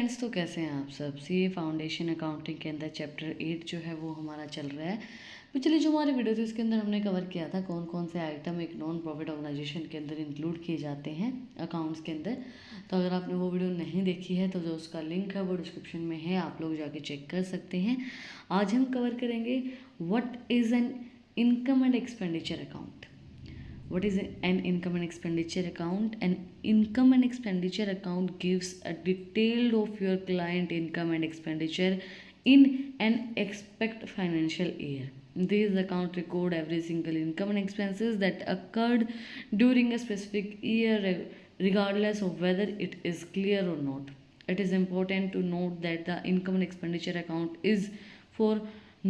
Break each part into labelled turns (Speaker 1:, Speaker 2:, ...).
Speaker 1: Friends, तो कैसे हैं आप सब। सीए फाउंडेशन अकाउंटिंग के अंदर चैप्टर 8 जो है वो हमारा चल रहा है। पिछले जो हमारे वीडियो थे उसके अंदर हमने कवर किया था कौन कौन से आइटम एक नॉन प्रॉफिट ऑर्गेनाइजेशन के अंदर इंक्लूड किए जाते हैं अकाउंट्स के अंदर। तो अगर आपने वो वीडियो नहीं देखी है तो जो उसका लिंक है वो डिस्क्रिप्शन में है, आप लोग जाके चेक कर सकते हैं। आज हम कवर करेंगे what is an income and expenditure account. What is an income and expenditure account? An income and expenditure account gives a detailed of your client income and expenditure in an expect financial year. These account record every single income and expenses that occurred during a specific year, regardless of whether it is clear or not. It is important to note that the income and expenditure account is for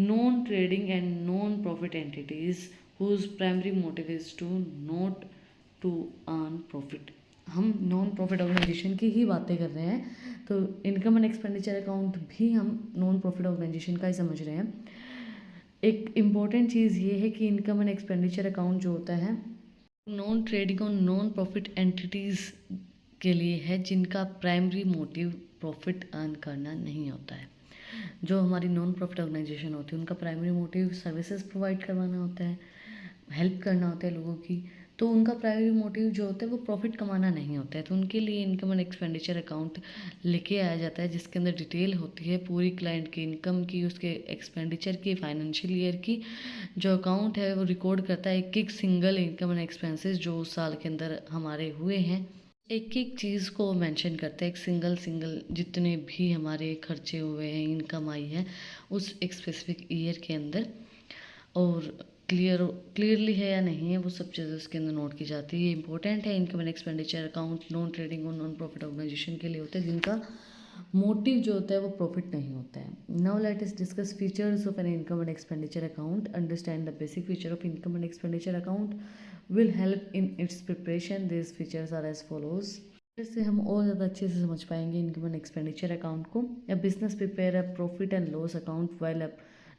Speaker 1: non-trading and non-profit entities whose primary motive is to not to earn profit। हम non profit organisation की ही बातें कर रहे हैं, तो income and expenditure account भी हम non profit organisation का ही समझ रहे हैं। एक इम्पॉर्टेंट चीज़ ये है कि इनकम एंड एक्सपेंडिचर अकाउंट जो होता है नॉन ट्रेडिंग और नॉन प्रॉफिट एंटिटीज़ के लिए है जिनका प्राइमरी मोटिव प्रॉफिट अर्न करना नहीं होता है। जो हमारी नॉन प्रॉफिट ऑर्गेनाइजेशन होती है उनका प्राइमरी मोटिव सर्विसेज प्रोवाइड करवाना होता है, हेल्प करना होता है लोगों की, तो उनका प्राइमरी मोटिव जो होता है वो प्रॉफिट कमाना नहीं होता है। तो उनके लिए इनकम एंड एक्सपेंडिचर अकाउंट लेके आया जाता है जिसके अंदर डिटेल होती है पूरी क्लाइंट की इनकम की, उसके एक्सपेंडिचर की, फाइनेंशियल ईयर की। जो अकाउंट है वो रिकॉर्ड करता है एक एक सिंगल इनकम एंड एक्सपेंसेस जो उस साल के अंदर हमारे हुए हैं। एक एक चीज़ को मेंशन करता है, एक सिंगल जितने भी हमारे खर्चे हुए हैं, इनकम आई है उस एक स्पेसिफिक ईयर के अंदर, और क्लियरली है या नहीं है वो सब चीज़ें उसके अंदर नोट की जाती है। ये इंपॉर्टेंट है। Income and expenditure account non trading और नॉन प्रॉफिट ऑर्गेनाइजेशन के लिए होता है जिनका मोटिव जो होता है वो प्रॉफिट नहीं होता है। Now let us discuss features of an income and expenditure account. Understand the basic feature of income and expenditure account will help in its preparation. This features are as follows. इससे हम और ज़्यादा अच्छे से समझ पाएंगे इनकम एंड एक्सपेंडिचर अकाउंट को। या business prepare a profit and loss account while a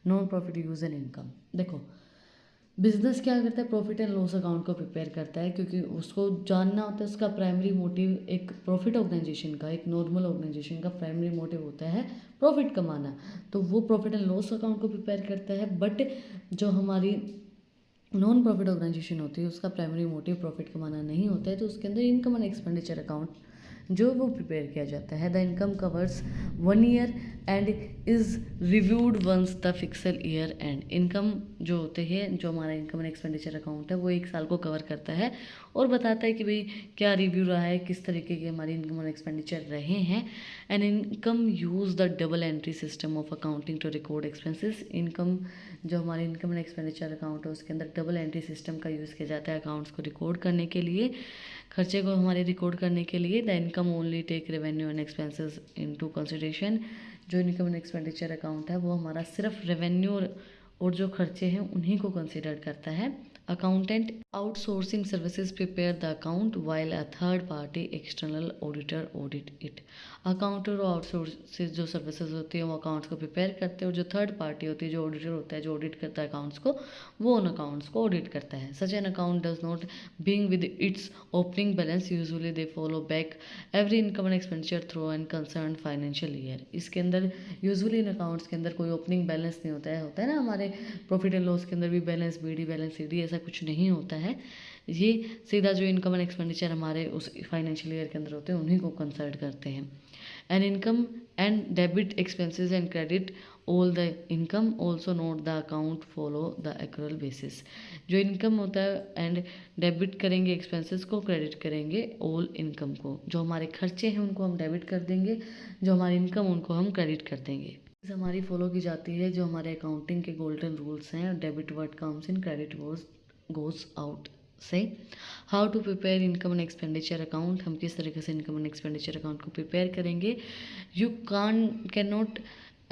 Speaker 1: non profit use and income. देखो बिजनेस क्या करता है, प्रॉफिट एंड लॉस अकाउंट को प्रिपेयर करता है क्योंकि उसको जानना होता है उसका प्राइमरी मोटिव। एक प्रॉफिट ऑर्गेनाइजेशन का, एक नॉर्मल ऑर्गेनाइजेशन का प्राइमरी मोटिव होता है प्रॉफिट कमाना, तो वो प्रॉफिट एंड लॉस अकाउंट को प्रिपेयर करता है। बट जो हमारी नॉन प्रॉफिट ऑर्गेनाइजेशन होती है उसका प्राइमरी मोटिव प्रॉफिट कमाना नहीं होता है, तो उसके अंदर इनकम एंड एक्सपेंडिचर अकाउंट जो वो प्रिपेयर किया जाता है। The income covers 1 year and is reviewed once the fiscal year end. Income जो होते हैं, जो हमारा इनकम एंड एक्सपेंडिचर अकाउंट है वो एक साल को कवर करता है और बताता है कि भाई क्या रिव्यू रहा है, किस तरीके के हमारी इनकम एंड एक्सपेंडिचर रहे हैं। And income use the double entry system of accounting to record expenses. Income जो हमारे इनकम एंड एक्सपेंडिचर अकाउंट है उसके अंदर डबल एंट्री सिस्टम का यूज़ किया जाता है अकाउंट्स को रिकॉर्ड करने के लिए, खर्चे को हमारे रिकॉर्ड करने के लिए। The income only take revenue and expenses into consideration. जो इनकम एंड एक्सपेंडिचर अकाउंट है वो हमारा सिर्फ रेवेन्यू और जो खर्चे हैं उन्हीं को कंसिडर करता है। Accountant outsourcing services prepare the account while a third party external auditor audit it. अकाउंटर और आउटसोर्सिस जो सर्विसेज होती है वो अकाउंट्स को प्रिपेयर करते हैं, और जो थर्ड पार्टी होती है, जो ऑडिटर होता है, जो ऑडिट करता है अकाउंट्स को, वो उन अकाउंट्स को ऑडिट करता है। Such an account does not being with its opening balance, usually they follow back every income and expenditure through an concern financial year. इसके अंदर यूजुअली इन अकाउंट्स के अंदर कोई ओपनिंग बैलेंस नहीं होता है ना, हमारे प्रॉफिट एंड लॉस के अंदर भी बैलेंस बीडी बैलेंस सीडी ऐसा कुछ नहीं होता है। ये सीधा जो इनकम एंड एक्सपेंडिचर हमारे उस फाइनेंशियल ईयर के अंदर होते हैं उन्हीं को कंसल्ट करते हैं। And income and debit expenses and credit all the income also note the account follow the accrual basis. जो इनकम होता है एंड डेबिट करेंगे एक्सपेंसेस को, क्रेडिट करेंगे ऑल इनकम को। जो हमारे खर्चे हैं उनको हम डेबिट कर देंगे, जो हमारी इनकम उनको हम क्रेडिट कर देंगे। हमारी फॉलो की जाती है जो हमारे अकाउंटिंग के गोल्डन रूल्स हैं। Debit what comes in, credit what goes out से। How to prepare income and expenditure account. हम किस तरीके से इनकम एंड एक्सपेंडिचर अकाउंट को प्रिपेयर करेंगे। You can not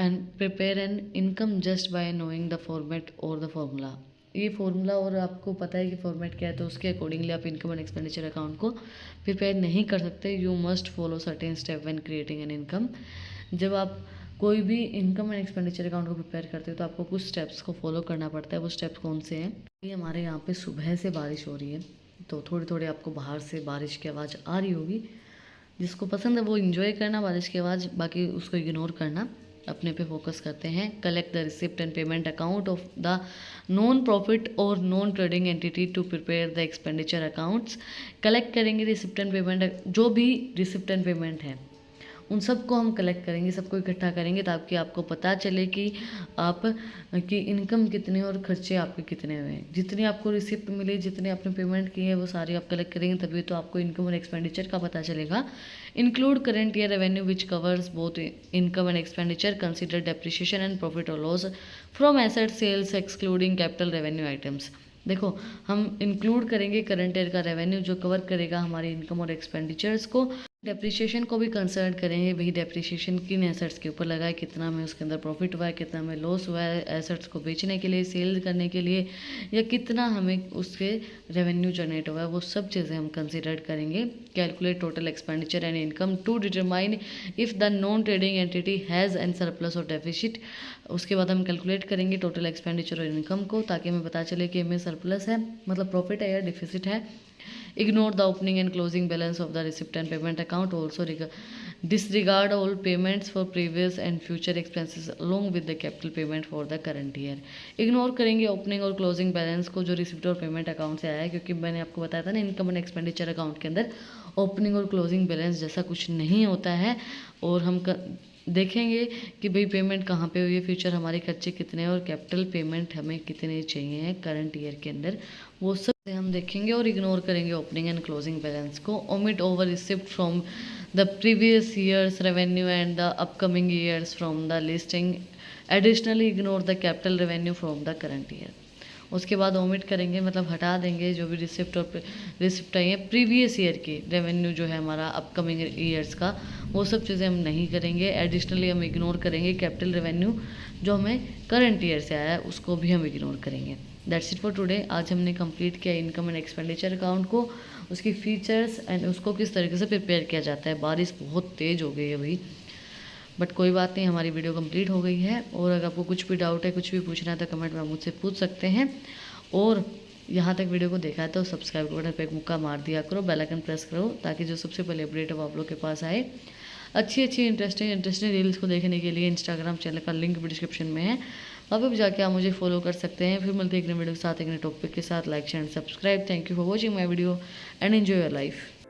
Speaker 1: and prepare an income just by knowing the format और the formula. ये formula और आपको पता है कि फॉर्मेट क्या है तो उसके अकॉर्डिंगली आप इनकम एंड एक्सपेंडिचर अकाउंट को प्रिपेयर नहीं कर सकते। You must follow certain step when creating an income. जब आप कोई भी इनकम एंड एक्सपेंडिचर अकाउंट को प्रिपेयर करते हो तो आपको कुछ स्टेप्स को फॉलो करना पड़ता है। वो स्टेप्स कौन से हैं? ये हमारे यहाँ पे सुबह से बारिश हो रही है तो थोड़ी थोड़ी आपको बाहर से बारिश की आवाज़ आ रही होगी, जिसको पसंद है वो इन्जॉय करना, बारिश की आवाज़, बाकी उसको इग्नोर करना। अपने पे फोकस करते हैं। Collect the receipt and payment account of the non profit और non trading entity to prepare the expenditure accounts. Collect करेंगे रिसिप्ट एंड पेमेंट, जो भी रिसिप्ट एंड पेमेंट है उन सबको हम कलेक्ट करेंगे, सबको इकट्ठा करेंगे ताकि आपको पता चले कि आप की इनकम कितनी और खर्चे आपके कितने हुए हैं। जितनी आपको रिसिप्ट मिली, जितने आपने पेमेंट की है वो सारी आप कलेक्ट करेंगे, तभी तो आपको इनकम और एक्सपेंडिचर का पता चलेगा। Include current year revenue which covers both income and expenditure. Consider depreciation and profit और loss from asset sales excluding capital revenue items. देखो, हम इंक्लूड करेंगे करंट ईयर का रेवेन्यू जो कवर करेगा हमारी इनकम और एक्सपेंडिचर्स को। डेप्रिसिएशन को भी कंसिडर करेंगे, वही डेप्रिसिएशन किन एसेट्स के ऊपर लगा है, कितना में उसके अंदर प्रॉफिट हुआ है, कितना में लॉस हुआ है एसेट्स को बेचने के लिए, सेल करने के लिए, या कितना हमें उसके रेवेन्यू जनरेट हुआ है, वो सब चीज़ें हम कंसिडर करेंगे। Calculate total expenditure and income to determine if the non trading entity has an surplus और डेफिसिट। उसके बाद हम कैलकुलेट करेंगे टोटल एक्सपेंडिचर और इनकम को, ताकि हमें पता चले कि हमें सरप्लस है, मतलब प्रॉफिट है या डिफिसिट है। Ignore the opening and closing balance of the receipt and payment account. Also disregard all payments for previous and future expenses along with the capital payment for the current year. Ignore करेंगे opening और closing balance को जो receipt और payment account से आया है, क्योंकि मैंने आपको बताया था ना इनकम एंड एक्सपेंडिचर अकाउंट के अंदर ओपनिंग और क्लोजिंग बैलेंस जैसा कुछ नहीं होता है। और हम देखेंगे कि भाई पेमेंट कहाँ पे हुई है, फ्यूचर हमारे खर्चे कितने हैं और कैपिटल पेमेंट हमें कितने चाहिए हैं करंट ईयर के अंदर, वो सब हम देखेंगे। और इग्नोर करेंगे ओपनिंग एंड क्लोजिंग बैलेंस को। Omit over receipt from the previous years revenue and the upcoming years from the listing. Additionally ignore the capital revenue from the current year. उसके बाद ओमिट करेंगे, मतलब हटा देंगे जो भी रिसिप्ट और रिसिप्ट आई है प्रीवियस ईयर की, रेवेन्यू जो है हमारा अपकमिंग ईयर्स का, वो सब चीज़ें हम नहीं करेंगे। एडिशनली हम इग्नोर करेंगे कैपिटल रेवेन्यू जो हमें करंट ईयर से आया है, उसको भी हम इग्नोर करेंगे। That's it for today. आज हमने कंप्लीट किया इनकम एंड एक्सपेंडिचर अकाउंट को, उसकी फीचर्स एंड उसको किस तरीके से प्रिपेयर किया जाता है। बारिश बहुत तेज़ हो गई है अभी, बट कोई बात नहीं, हमारी वीडियो कंप्लीट हो गई है। और अगर आपको कुछ भी डाउट है, कुछ भी पूछना है तो कमेंट में मुझसे पूछ सकते हैं। और यहाँ तक वीडियो को देखा है तो सब्सक्राइब बटन पर एक मुक्का मार दिया करो, बेल आइकन प्रेस करो, ताकि जो सबसे पहले अपडेट है वो आप लोग के पास आए। अच्छी इंटरेस्टिंग रील्स को देखने के लिए इंस्टाग्राम चैनल का लिंक भी डिस्क्रिप्शन में है, वहाँ पर भी जाके आप मुझे फॉलो कर सकते हैं। फिर मिलते हैं एक नए वीडियो के साथ, एक नए टॉपिक के साथ। Like share and subscribe. Thank you for watching my video and enjoy your life.